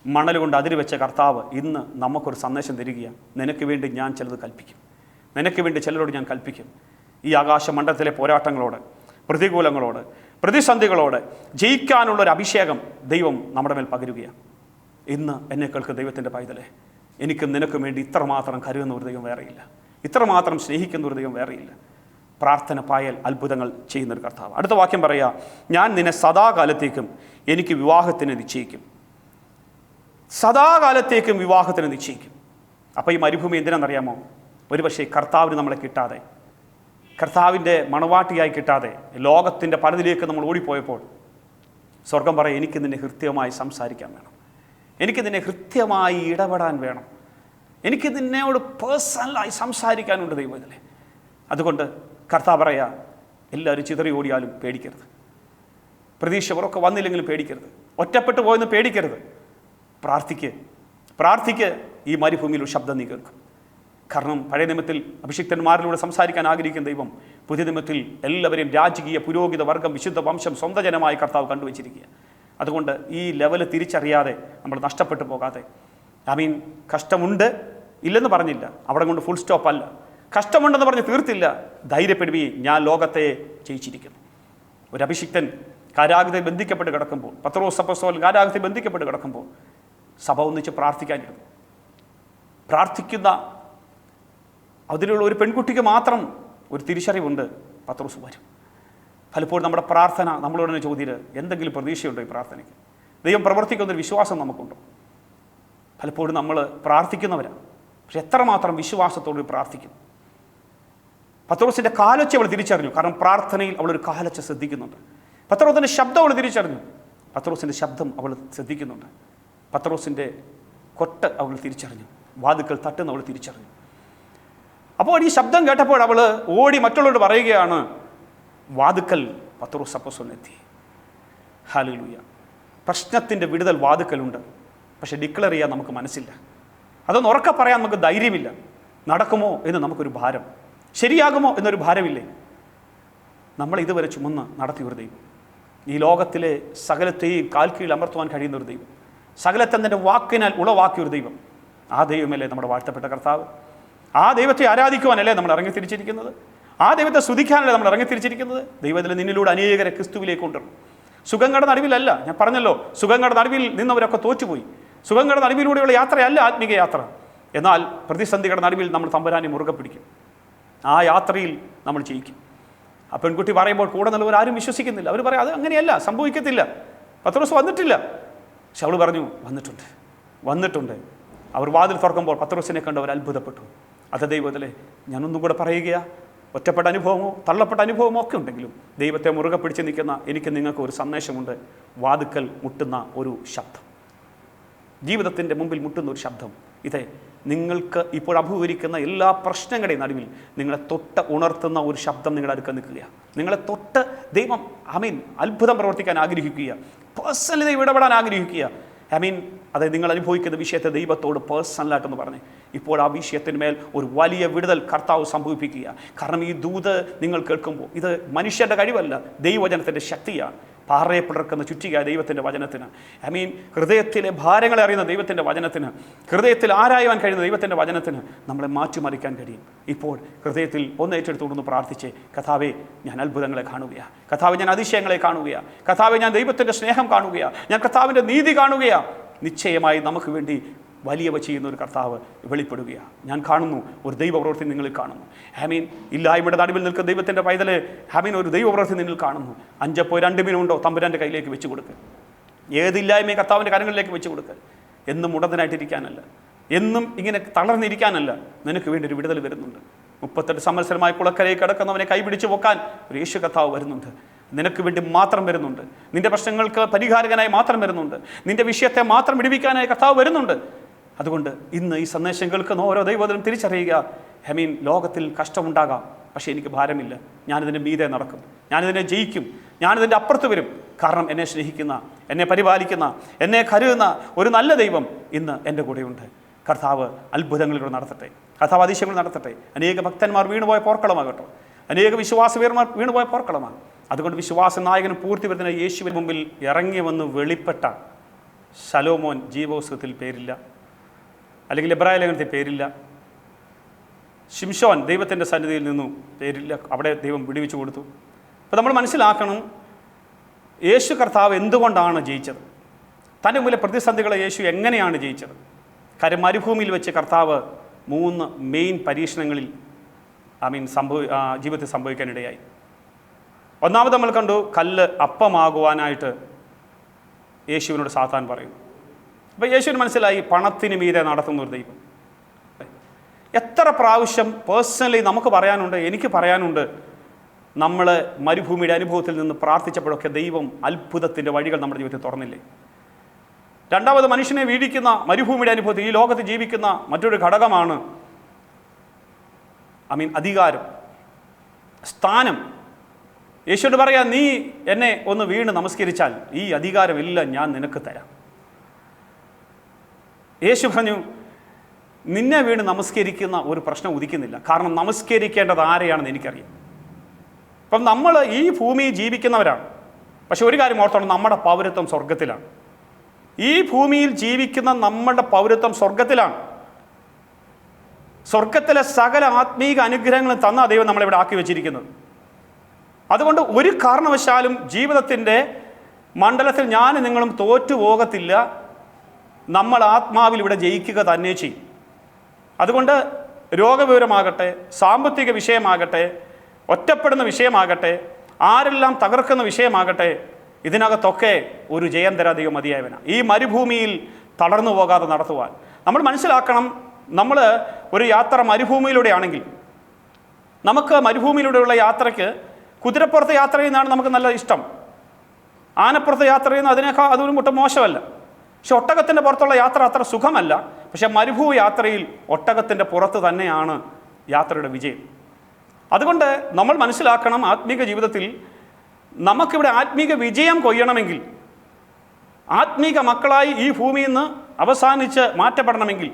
മണൽ കൊണ്ട് അതിര് വെച്ച കർത്താവ് ഇന്ന് നമുക്കൊരു സന്ദേശം തരികയാണ്. നിനക്ക് വേണ്ടി ഞാൻ ചിലത് കൽപ്പിക്കും, നിനക്ക് വേണ്ടി ചിലരോട് ഞാൻ കൽപ്പിക്കും. ഈ ആകാശമണ്ഡലത്തിലെ പോരാട്ടങ്ങളോട്, പ്രതികൂലങ്ങളോട്, പ്രതിസന്ധികളോട് ജയിക്കാനുള്ളൊരു അഭിഷേകം ദൈവം നമ്മുടെ മേൽ പകരുകയാണ്. ഇന്ന് എന്നെ കേൾക്കുന്ന ദൈവത്തിൻ്റെ പൈതലെ, എനിക്കും നിനക്കും വേണ്ടി ഇത്രമാത്രം കരുതുന്ന ഒരു ദൈവം വേറെയില്ല, ഇത്രമാത്രം സ്നേഹിക്കുന്ന ഒരു ദൈവം വേറെയില്ല. പ്രാർത്ഥന പായൽ അത്ഭുതങ്ങൾ ചെയ്യുന്നൊരു കർത്താവ്. അടുത്ത വാക്യം പറയുക, ഞാൻ നിന്നെ സദാകാലത്തേക്കും എനിക്ക് വിവാഹത്തിന് നിശ്ചയിക്കും. സദാകാലത്തേക്കും വിവാഹത്തിന് നിശ്ചയിക്കും. അപ്പോൾ ഈ മരുഭൂമി എന്തിനാണെന്നറിയാമോ? ഒരുപക്ഷേ കർത്താവിന് നമ്മളെ കിട്ടാതെ, കർത്താവിൻ്റെ മണവാട്ടിയായി കിട്ടാതെ ലോകത്തിൻ്റെ പലതിലേക്ക് നമ്മൾ ഓടിപ്പോയപ്പോൾ സ്വർഗം പറയും, എനിക്ക് നിന്നെ കൃത്യമായി സംസാരിക്കാൻ വേണം, എനിക്ക് നിന്നെ കൃത്യമായി ഇടപെടാൻ വേണം, എനിക്ക് നിന്നോട് പേഴ്സണലായി സംസാരിക്കാനുണ്ട് ദൈവത്തിലെ. അതുകൊണ്ട് കർത്താവ് പറയാ, എല്ലാവരും ചിതറി ഓടിയാലും പേടിക്കരുത്, പ്രതീക്ഷ ഉറക്കെ വന്നില്ലെങ്കിലും പേടിക്കരുത്, ഒറ്റപ്പെട്ടു പോയെന്ന് പേടിക്കരുത്. പ്രാർത്ഥിക്ക്. ഈ മരുഭൂമിയിൽ ഒരു ശബ്ദം നീ കേൾക്കും. കാരണം പഴയ നിയമത്തിൽ അഭിഷിക്തന്മാരിലൂടെ സംസാരിക്കാൻ ആഗ്രഹിക്കുന്ന ദൈവം പുതിയ നിയമത്തിൽ എല്ലാവരെയും രാജകീയ പുരോഹിത വർഗം, വിശുദ്ധ വംശം, സ്വന്തം ജനമായി കർത്താവ് കണ്ടുവച്ചിരിക്കുക. അതുകൊണ്ട് ഈ ലെവൽ തിരിച്ചറിയാതെ നമ്മൾ നഷ്ടപ്പെട്ടു പോകാതെ, കഷ്ടമുണ്ട് ഇല്ലെന്ന് പറഞ്ഞില്ല, അവിടെ കൊണ്ട് ഫുൾ സ്റ്റോപ്പ് അല്ല. കഷ്ടമുണ്ടെന്ന് പറഞ്ഞ് തീർത്തില്ല. ധൈര്യപ്പെടുകയും ഞാൻ ലോകത്തെ ജയിച്ചിരിക്കുന്നു. ഒരു അഭിഷിക്തൻ കാരാഗ്രഹത്തിൽ ബന്ധിക്കപ്പെട്ട് കിടക്കുമ്പോൾ, പത്രോസ് അപ്പോസ്തലൻ കാരാഗ്രഹത്തിൽ ബന്ധിക്കപ്പെട്ട് കിടക്കുമ്പോൾ സഭ ഒന്നിച്ച് പ്രാർത്ഥിക്കാനിരുന്നു. പ്രാർത്ഥിക്കുന്ന അതിലുള്ള ഒരു പെൺകുട്ടിക്ക് മാത്രം ഒരു തിരിച്ചറിവുണ്ട്, പത്രോസ് വരും. പലപ്പോഴും നമ്മുടെ പ്രാർത്ഥന നമ്മളോട് തന്നെ ചോദ്യം, എന്തെങ്കിലും പ്രതീക്ഷയുണ്ടോ ഈ പ്രാർത്ഥനയ്ക്ക്? ദൈവം പ്രവർത്തിക്കുന്നൊരു വിശ്വാസം നമുക്കുണ്ടോ? പലപ്പോഴും നമ്മൾ പ്രാർത്ഥിക്കുന്നവരാണ്, പക്ഷെ എത്രമാത്രം വിശ്വാസത്തോട് പ്രാർത്ഥിക്കുന്നു? പത്രോസിൻ്റെ കാലൊച്ച അവൾ തിരിച്ചറിഞ്ഞു. കാരണം പ്രാർത്ഥനയിൽ അവളൊരു കാലൊച്ച ശ്രദ്ധിക്കുന്നുണ്ട്. പത്രോസിൻ്റെ ശബ്ദം അവൾ തിരിച്ചറിഞ്ഞു. പത്രോസിൻ്റെ ശബ്ദം അവൾ ശ്രദ്ധിക്കുന്നുണ്ട്. പത്രോസിൻ്റെ കൊട്ട് അവൾ തിരിച്ചറിഞ്ഞു. വാതിൽക്കൽ തട്ടുന്ന അവൾ തിരിച്ചറിഞ്ഞു. അപ്പോൾ ഈ ശബ്ദം കേട്ടപ്പോൾ അവൾ ഓടി മറ്റുള്ളവരോട് പറയുകയാണ്, വാതിൽക്കൽ പത്രോസ് അപ്പോസ്തലൻ എത്തി. ഹല്ലേലൂയ. പ്രശ്നത്തിൻ്റെ വിടുതൽ വാതിൽക്കലുണ്ട്, പക്ഷെ ഡിക്ലെയർ ചെയ്യാൻ നമുക്ക് മനസ്സില്ല. അതൊന്ന് ഉറക്കെ പറയാൻ നമുക്ക് ധൈര്യമില്ല. നടക്കുമോ എന്ന് നമുക്കൊരു ഭാരം, ശരിയാകുമോ എന്നൊരു ഭാരമില്ലേ? നമ്മൾ ഇതുവരെ ചുമന്ന് നടത്തിയൊരു ദൈവം, ഈ ലോകത്തിലെ സകലത്തെയും കാൽ കീഴിൽ അമർത്തുവാൻ കഴിയുന്ന ഒരു ദൈവം, സകലത്തെ തൻ്റെ വാക്കിനാൽ ഉളവാക്കിയൊരു ദൈവം, ആ ദൈവമല്ലേ നമ്മുടെ വാഴ്ത്തപ്പെട്ട കർത്താവ്? ആ ദൈവത്തെ ആരാധിക്കുവാനല്ലേ നമ്മൾ ഇറങ്ങിത്തിരിച്ചിരിക്കുന്നത്? ആ ദൈവത്തെ സ്തുതിക്കാനല്ലേ നമ്മൾ ഇറങ്ങിത്തിരിച്ചിരിക്കുന്നത്? ദൈവത്തിൽ നിന്നിലൂടെ അനേകരെ ക്രിസ്തുവിലേക്ക് കൊണ്ടുവരണം. സുഖങ്ങളുടെ നടുവിലല്ല, ഞാൻ പറഞ്ഞല്ലോ, സുഖങ്ങളുടെ നടുവിൽ നിന്നവരൊക്കെ തോറ്റുപോയി. സുഖങ്ങളുടെ നടുവിലൂടെയുള്ള യാത്രയല്ല ആത്മീക യാത്ര. എന്നാൽ പ്രതിസന്ധികളുടെ നടുവിൽ നമ്മൾ തമ്പുരാനെ മുറുകെ പിടിക്കും. ആ യാത്രയിൽ നമ്മൾ ജയിക്കും. ആ പെൺകുട്ടി പറയുമ്പോൾ കൂടെ നല്ലവർ ആരും വിശ്വസിക്കുന്നില്ല. അവർ പറയും അത് അങ്ങനെയല്ല, സംഭവിക്കത്തില്ല, പത്രോസ് വന്നിട്ടില്ല. പക്ഷെ അവൾ പറഞ്ഞു വന്നിട്ടുണ്ട്. അവർ വാതിൽ തുറക്കുമ്പോൾ പത്രോസിനെ കണ്ട് അവർ അത്ഭുതപ്പെട്ടു. അത് ദൈവത്തിലെ ഞാനൊന്നും കൂടെ പറയുകയാണ്, ഒറ്റപ്പെട്ട അനുഭവമോ തള്ളപ്പെട്ട അനുഭവമോ ഒക്കെ ഉണ്ടെങ്കിലും ദൈവത്തെ മുറുകെ പിടിച്ച് നിൽക്കുന്ന എനിക്ക് നിങ്ങൾക്ക് ഒരു സന്ദേശമുണ്ട്. വാതിൽക്കൽ മുട്ടുന്ന ഒരു ശബ്ദം, ജീവിതത്തിൻ്റെ മുമ്പിൽ മുട്ടുന്ന ഒരു ശബ്ദം. ഇതേ നിങ്ങൾക്ക് ഇപ്പോൾ അഭിമുഖീകരിക്കുന്ന എല്ലാ പ്രശ്നങ്ങളുടെയും നടുവിൽ നിങ്ങളെ തൊട്ട് ഉണർത്തുന്ന ഒരു ശബ്ദം നിങ്ങളുടെ അടുക്ക നിൽക്കുകയാണ്. നിങ്ങളെ തൊട്ട് ദൈവം അത്ഭുതം പ്രവർത്തിക്കാൻ ആഗ്രഹിക്കുക, പേഴ്സണലി ദൈവം ഇടപെടാൻ ആഗ്രഹിക്കുക. അതായത് നിങ്ങൾ അനുഭവിക്കുന്ന വിഷയത്തെ ദൈവത്തോട് പേഴ്സണലായിട്ടെന്ന് പറഞ്ഞ് ഇപ്പോൾ ആ വിഷയത്തിന്മേൽ ഒരു വലിയ വിടുതൽ കർത്താവ് സംഭവിപ്പിക്കുക. കാരണം ഈ ദൂത് നിങ്ങൾ കേൾക്കുമ്പോൾ ഇത് മനുഷ്യൻ്റെ കഴിവല്ല, ദൈവവചനത്തിൻ്റെ ശക്തിയാണ്. പാറയെ പിളർക്കുന്ന ചുറ്റിക ദൈവത്തിൻ്റെ വചനത്തിന്, ഹൃദയത്തിലെ ഭാരങ്ങളെ അറിയുന്ന ദൈവത്തിൻ്റെ വചനത്തിന്, ഹൃദയത്തിൽ ആരായുവാൻ കഴിയുന്ന ദൈവത്തിൻ്റെ വചനത്തിന് നമ്മളെ മാറ്റിമറിക്കാൻ കഴിയും. ഇപ്പോൾ ഹൃദയത്തിൽ ഒന്ന് ഏറ്റെടുത്തുകൊണ്ടൊന്ന് പ്രാർത്ഥിച്ച്, കഥാവെ ഞാൻ അത്ഭുതങ്ങളെ കാണുകയാണ്, കഥാവെ ഞാൻ അതിശയങ്ങളെ കാണുകയാണ്, കഥാവെ ഞാൻ ദൈവത്തിൻ്റെ സ്നേഹം കാണുകയാണ്, ഞാൻ കർത്താവിൻ്റെ നീതി കാണുകയാണ്. നിശ്ചയമായി നമുക്ക് വേണ്ടി വലിയവ ചെയ്യുന്ന ഒരു കർത്താവ് വെളിപ്പെടുകയാണ്. ഞാൻ കാണുന്നു, ഒരു ദൈവപ്രവൃത്തി നിങ്ങളിൽ കാണുന്നു. ഇല്ലായ്മയുടെ നടുവിൽ നിൽക്കുന്ന ദൈവത്തിൻ്റെ പൈതല് ഒരു ദൈവപ്രവൃത്തി നിങ്ങൾ കാണുന്നു. 5 മീനുണ്ടോ തമ്പുരാൻ്റെ കയ്യിലേക്ക് വെച്ച് കൊടുക്കുക. ഏതില്ലായ്മയും കർത്താവിൻ്റെ കരങ്ങളിലേക്ക് വെച്ച് കൊടുക്കുക. എന്നും ഉടനായിട്ടിരിക്കാനല്ല, എന്നും ഇങ്ങനെ തളർന്നിരിക്കാനല്ല, നിനക്ക് വേണ്ടി ഒരു വിടുതൽ വരുന്നുണ്ട്. 38 സംവത്സരമായി കുളക്കരയിൽ കിടക്കുന്നവനെ കൈപിടിച്ച് പൊക്കാൻ ഒരു യേശു കർത്താവ് വരുന്നുണ്ട്. നിനക്ക് വേണ്ടി മാത്രം വരുന്നുണ്ട്. നിന്റെ പ്രശ്നങ്ങൾക്ക് പരിഹാരകനായി മാത്രം വരുന്നുണ്ട്. നിന്റെ വിഷയത്തെ മാത്രം വിടുവിക്കാനായി കർത്താവ് വരുന്നുണ്ട്. അതുകൊണ്ട് ഇന്ന് ഈ സന്ദേശം കേൾക്കുന്ന ഓരോ ദൈവത്തിനും തിരിച്ചറിയുക, ലോകത്തിൽ കഷ്ടമുണ്ടാകാം, പക്ഷേ എനിക്ക് ഭാരമില്ല. ഞാനിതിൻ്റെ മീതെ നടക്കും, ഞാനിതിനെ ജയിക്കും, ഞാനിതിൻ്റെ അപ്പുറത്ത് വരും. കാരണം എന്നെ സ്നേഹിക്കുന്ന, എന്നെ പരിപാലിക്കുന്ന, എന്നെ കരുതുന്ന ഒരു നല്ല ദൈവം ഇന്ന് എൻ്റെ കൂടെയുണ്ട്. കർത്താവ് അത്ഭുതങ്ങളിലൂടെ നടത്തട്ടെ, കർത്താവ് അതിശയങ്ങൾ നടത്തട്ടെ. അനേക ഭക്തന്മാർ വീണുപോയ പോർക്കളമാകട്ടോ, അനേക വിശ്വാസവീരന്മാർ വീണുപോയ പോർക്കളമാണ്. അതുകൊണ്ട് വിശ്വാസ നായകനും പൂർത്തിവരുന്ന യേശുവിന് മുമ്പിൽ ഇറങ്ങി വന്ന് വെളിപ്പെട്ട ശലോമോൻ ജീവോത്സവത്തിൽ പേരില്ല, അല്ലെങ്കിൽ എബ്രായ ലേഖനത്തിൽ പേരില്ല. ശിംശോൻ ദൈവത്തിൻ്റെ സന്നിധിയിൽ നിന്നു പേരില്ല, അവിടെ ദൈവം വിടുവിച്ചു കൊടുത്തു. അപ്പോൾ നമ്മൾ മനസ്സിലാക്കണം, യേശു കർത്താവ് എന്തുകൊണ്ടാണ് ജയിച്ചത്, തൻ്റെ മുമ്പിലെ പ്രതിസന്ധികളെ യേശു എങ്ങനെയാണ് ജയിച്ചത്. കാര്യം മരുഭൂമിയിൽ വെച്ച് കർത്താവ് 3 മെയിൻ പരീക്ഷണങ്ങളിൽ ജീവിതത്തിൽ സംഭവിക്കാനിടയായി. ഒന്നാമത് നമ്മൾ കണ്ടു, കല്ല് അപ്പമാകുവാനായിട്ട് യേശുവിനോട് സാത്താൻ പറയുന്നു. അപ്പോൾ യേശുവിന് മനസ്സിലായി പണത്തിന് മീതെ നടത്തുന്ന ഒരു ദൈവം. എത്ര പ്രാവശ്യം പേഴ്സണലി നമുക്ക് പറയാനുണ്ട്, എനിക്ക് പറയാനുണ്ട്. നമ്മൾ മരുഭൂമിയുടെ അനുഭവത്തിൽ നിന്ന് പ്രാർത്ഥിച്ചപ്പോഴൊക്കെ ദൈവം അത്ഭുതത്തിൻ്റെ വഴികൾ നമ്മുടെ ജീവിതത്തിൽ തുറന്നില്ലേ? രണ്ടാമത് മനുഷ്യനെ വീഴിക്കുന്ന മരുഭൂമിയുടെ അനുഭവത്തിൽ ഈ ലോകത്ത് ജീവിക്കുന്ന മറ്റൊരു ഘടകമാണ് അധികാരം, സ്ഥാനം. യേശുവോട് പറയാം, നീ എന്നെ ഒന്ന് വീണ് നമസ്കരിച്ചാൽ ഈ അധികാരമെല്ലാം ഞാൻ നിനക്ക് തരാം. യേശു പറഞ്ഞു, നിന്നെ വീണ് നമസ്കരിക്കുന്ന ഒരു പ്രശ്നം ഉദിക്കുന്നില്ല. കാരണം നമസ്കരിക്കേണ്ടത് ആരെയാണെന്ന് എനിക്കറിയാം. അപ്പം നമ്മൾ ഈ ഭൂമിയിൽ ജീവിക്കുന്നവരാണ്. പക്ഷെ ഒരു കാര്യം ഓർത്തോണം, നമ്മുടെ പൗരത്വം സ്വർഗത്തിലാണ്. ഈ ഭൂമിയിൽ ജീവിക്കുന്ന നമ്മുടെ പൗരത്വം സ്വർഗത്തിലാണ്. സ്വർഗത്തിലെ സകല ആത്മീക അനുഗ്രഹങ്ങളും തന്ന ദൈവം നമ്മളിവിടെ ആക്കി വെച്ചിരിക്കുന്നത്. അതുകൊണ്ട് ഒരു കാരണവശാലും ജീവിതത്തിൻ്റെ മണ്ഡലത്തിൽ ഞാൻ നിങ്ങളും തോറ്റുപോകത്തില്ല. നമ്മൾ ആത്മാവിൽ ഇവിടെ ജയിക്കുക തന്നെ ചെയ്യും. അതുകൊണ്ട് രോഗവിവരമാകട്ടെ, സാമ്പത്തിക വിഷയമാകട്ടെ, ഒറ്റപ്പെടുന്ന വിഷയമാകട്ടെ, ആരെല്ലാം തകർക്കുന്ന വിഷയമാകട്ടെ, ഇതിനകത്തൊക്കെ ഒരു ജയം തരാ ദൈവം മതിയായവനാണ്. ഈ മരുഭൂമിയിൽ തളർന്നു പോകാതെ നടത്തുവാൻ നമ്മൾ മനസ്സിലാക്കണം. നമ്മൾ ഒരു യാത്ര മരുഭൂമിയിലൂടെയാണെങ്കിൽ നമുക്ക് മരുഭൂമിയിലൂടെയുള്ള യാത്രയ്ക്ക് കുതിരപ്പുറത്ത് യാത്ര ചെയ്യുന്നതാണ് നമുക്ക് നല്ല ഇഷ്ടം. ആനപ്പുറത്ത് യാത്ര ചെയ്യുന്ന അതൊരു മുട്ട മോശമല്ല. പക്ഷെ ഒട്ടകത്തിൻ്റെ പുറത്തുള്ള യാത്ര അത്ര സുഖമല്ല. പക്ഷെ മരുഭൂ യാത്രയിൽ ഒട്ടകത്തിൻ്റെ പുറത്ത് തന്നെയാണ് യാത്രയുടെ വിജയം. അതുകൊണ്ട് നമ്മൾ മനസ്സിലാക്കണം, ആത്മീക ജീവിതത്തിൽ നമുക്കിവിടെ ആത്മീക വിജയം കൊയ്യണമെങ്കിൽ, ആത്മീക മക്കളായി ഈ ഭൂമിയിൽ നിന്ന് അവസാനിച്ച് മാറ്റപ്പെടണമെങ്കിൽ,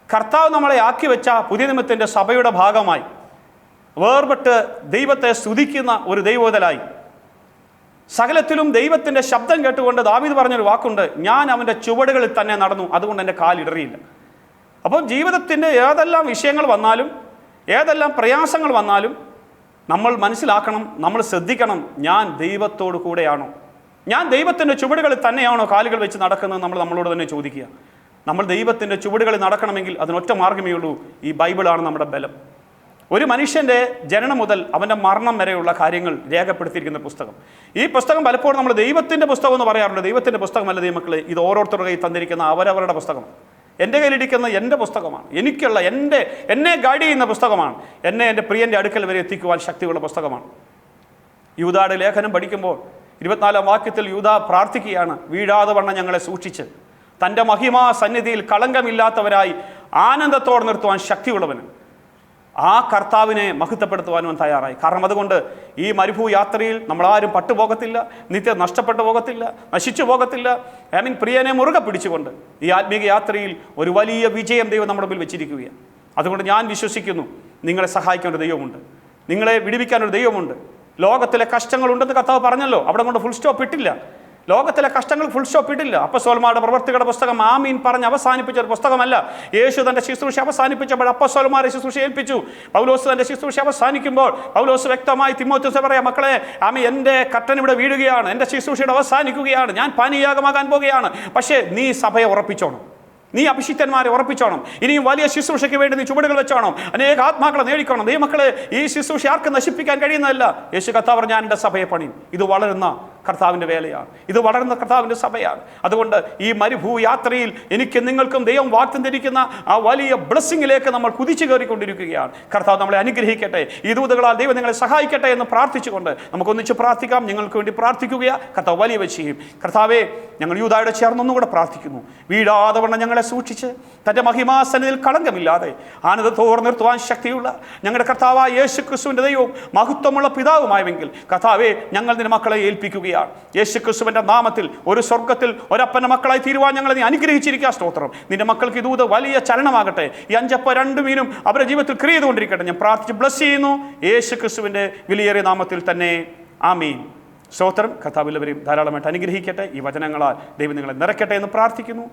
കർത്താവ് നമ്മളെ ആക്കി വെച്ച പുതിയ നിയമത്തിൻ്റെ സഭയുടെ ഭാഗമായി വേർപെട്ട് ദൈവത്തെ സ്തുതിക്കുന്ന ഒരു ദൈവോദലായി സകലത്തിലും ദൈവത്തിൻ്റെ ശബ്ദം കേട്ടുകൊണ്ട് ദാവീദ് പറഞ്ഞൊരു വാക്കുണ്ട്, ഞാൻ അവൻ്റെ ചുവടുകളിൽ തന്നെ നടന്നു, അതുകൊണ്ട് എൻ്റെ കാലിടറിയില്ല. അപ്പോൾ ജീവിതത്തിൻ്റെ ഏതെല്ലാം വിഷയങ്ങൾ വന്നാലും, ഏതെല്ലാം പ്രയാസങ്ങൾ വന്നാലും നമ്മൾ മനസ്സിലാക്കണം, നമ്മൾ ശ്രദ്ധിക്കണം, ഞാൻ ദൈവത്തോടു കൂടെയാണോ, ഞാൻ ദൈവത്തിൻ്റെ ചുവടുകളിൽ തന്നെയാണോ കാലുകൾ വെച്ച് നടക്കുന്നത്? നമ്മളോട് തന്നെ ചോദിക്കുക. നമ്മൾ ദൈവത്തിൻ്റെ ചുവടുകളിൽ നടക്കണമെങ്കിൽ അതിനൊറ്റ മാർഗ്ഗമേ ഉള്ളൂ. ഈ ബൈബിളാണ് നമ്മുടെ ബലം. ഒരു മനുഷ്യൻ്റെ ജനനം മുതൽ അവൻ്റെ മരണം വരെയുള്ള കാര്യങ്ങൾ രേഖപ്പെടുത്തിയിരിക്കുന്ന പുസ്തകം. ഈ പുസ്തകം പലപ്പോഴും നമ്മൾ ദൈവത്തിൻ്റെ പുസ്തകം എന്ന് പറയാറുണ്ട്. ദൈവത്തിൻ്റെ പുസ്തകമല്ല ദൈവമക്കളെ, ഇത് ഓരോരുത്തരുടെ കയ്യിൽ തന്നിരിക്കുന്ന അവരവരുടെ പുസ്തകമാണ്. എൻ്റെ കയ്യിലിരിക്കുന്ന എൻ്റെ പുസ്തകമാണ്, എനിക്കുള്ള എന്നെ ഗൈഡ് ചെയ്യുന്ന പുസ്തകമാണ്, എന്നെ എൻ്റെ പ്രിയൻ്റെ അടുക്കൽ വരെ എത്തിക്കുവാൻ ശക്തിയുള്ള പുസ്തകമാണ്. യൂദായുടെ ലേഖനം പഠിക്കുമ്പോൾ 24-ാം വാക്യത്തിൽ യൂദാ പ്രാർത്ഥിക്കുകയാണ്, വീഴാതെ വണ്ണം ഞങ്ങളെ സൂക്ഷിച്ച് തൻ്റെ മഹിമാ സന്നിധിയിൽ കളങ്കമില്ലാത്തവരായി ആനന്ദത്തോടെ നിർത്തുവാൻ ശക്തിയുള്ളവന്. ആ കർത്താവിനെ മഹത്വപ്പെടുത്തുവാനും തയ്യാറായി. കാരണം അതുകൊണ്ട് ഈ മരുഭൂ യാത്രയിൽ നമ്മളാരും പട്ടുപോകത്തില്ല, നിത്യം നഷ്ടപ്പെട്ടു പോകത്തില്ല, നശിച്ചു പോകത്തില്ല. പ്രിയനെ മുറുകെ പിടിച്ചുകൊണ്ട് ഈ ആത്മീക യാത്രയിൽ ഒരു വലിയ വിജയം ദൈവം നമ്മുടെ മുമ്പിൽ വെച്ചിരിക്കുകയാണ്. അതുകൊണ്ട് ഞാൻ വിശ്വസിക്കുന്നു, നിങ്ങളെ സഹായിക്കാൻ ഒരു ദൈവമുണ്ട്, നിങ്ങളെ വിടുവിക്കാനൊരു ദൈവമുണ്ട്. ലോകത്തിലെ കഷ്ടങ്ങളുണ്ടെന്ന് കർത്താവ് പറഞ്ഞല്ലോ, അവിടെ കൊണ്ട് ഫുൾ സ്റ്റോപ്പ് ഇട്ടില്ല. ലോകത്തിലെ കഷ്ടങ്ങൾ ഫുൾ സ്റ്റോപ്പ് ഇട്ടില്ല. അപ്പസ്തോലന്മാരുടെ പ്രവർത്തികളുടെ പുസ്തകം ആമീൻ പറഞ്ഞ് അവസാനിപ്പിച്ച ഒരു പുസ്തകമല്ല. യേശു തൻ്റെ ശുശ്രൂഷ അവസാനിപ്പിച്ചപ്പോൾ അപ്പസ്തോലന്മാരെ ശുശ്രൂഷ ഏൽപ്പിച്ചു. പൗലോസ് തൻ്റെ ശുശ്രൂഷ അവസാനിക്കുമ്പോൾ പൗലോസ് വ്യക്തമായി തിമോഥെയോസിനെ പറയാം, മക്കളെ, എൻ്റെ കർട്ടൻ ഇവിടെ വീഴുകയാണ്, എൻ്റെ ശുശ്രൂഷയുടെ അവസാനിക്കുകയാണ്, ഞാൻ പാനീയാഗമാകാൻ പോകുകയാണ്. പക്ഷേ നീ സഭയെ ഉറപ്പിച്ചോണം, നീ അഭിഷിക്തന്മാരെ ഉറപ്പിച്ചോണം, ഇനിയും വലിയ ശുശ്രൂഷയ്ക്ക് വേണ്ടി നീ ചുവടുകൾ വെച്ചോണം, അനേക ആത്മാക്കളെ നേടിക്കണം. ദൈവമക്കളെ, ഈ ശുശ്രൂഷ ആർക്കും നശിപ്പിക്കാൻ കഴിയുന്നതല്ല. യേശു കർത്താവ് ഞാൻ എൻ്റെ സഭയെ പണിയും. ഇത് വളരുന്ന കർത്താവിൻ്റെ വേലയാണ്, ഇത് വളരുന്ന കർത്താവിൻ്റെ സഭയാണ്. അതുകൊണ്ട് ഈ മരുഭൂ യാത്രയിൽ എനിക്ക് നിങ്ങൾക്കും ദൈവം വാഗ്ദത്തം തന്നിരിക്കുന്ന ആ വലിയ ബ്ലെസ്സിങ്ങിലേക്ക് നമ്മൾ കുതിച്ചു കയറിക്കൊണ്ടിരിക്കുകയാണ്. കർത്താവ് നമ്മളെ അനുഗ്രഹിക്കട്ടെ, ഈ ദൂതകളാൽ ദൈവം നിങ്ങളെ സഹായിക്കട്ടെ എന്ന് പ്രാർത്ഥിച്ചുകൊണ്ട് നമുക്കൊന്നിച്ച് പ്രാർത്ഥിക്കാം. ഞങ്ങൾക്ക് വേണ്ടി പ്രാർത്ഥിക്കുക. കർത്താവ് വലിയ ചെയ്യും. കർത്താവേ, ഞങ്ങൾ യൂദായോട് ചേർന്നൊന്നുകൂടെ പ്രാർത്ഥിക്കുന്നു. വീഴാതെ വണ്ണം ഞങ്ങളെ സൂക്ഷിച്ച് തൻ്റെ മഹിമാസന്നിധിയിൽ കളങ്കമില്ലാതെ ആനന്ദത്തോടെ നിർത്തുവാൻ ശക്തിയുള്ള ഞങ്ങളുടെ കർത്താവായ യേശു ക്രിസ്തുവിൻ്റെ ദൈവവും മഹത്വമുള്ള പിതാവുമായെങ്കിൽ കർത്താവേ, ഞങ്ങൾ നിന്റെ മക്കളെ ഏൽപ്പിക്കുകയാണ്. യേശു ക്രിസ്തുവിൻ്റെ നാമത്തിൽ ഒരു സ്വർഗത്തിൽ ഒരപ്പൻ്റെ മക്കളായി തീരുവാൻ ഞങ്ങളെ നീ അനുഗ്രഹിച്ചിരിക്കുക. സ്തോത്രം. നിന്റെ മക്കൾക്ക് ഇതൂത് വലിയ ചലനമാകട്ടെ. ഈ 5 2 മീനും അവരുടെ ജീവിതത്തിൽ ക്രിയ ചെയ്തുകൊണ്ടിരിക്കട്ടെ. ഞാൻ പ്രാർത്ഥിച്ച് ബ്ലസ് ചെയ്യുന്നു യേശു ക്രിസ്തുവിൻ്റെ വിലയേറിയ നാമത്തിൽ തന്നെ. ആമീൻ. സ്തോത്രം. കർത്താവ് എല്ലാവരെയും ധാരാളമായിട്ട് അനുഗ്രഹിക്കട്ടെ. ഈ വചനങ്ങളാൽ ദൈവം നിങ്ങളെ നിറയ്ക്കട്ടെ എന്ന് പ്രാർത്ഥിക്കുന്നു.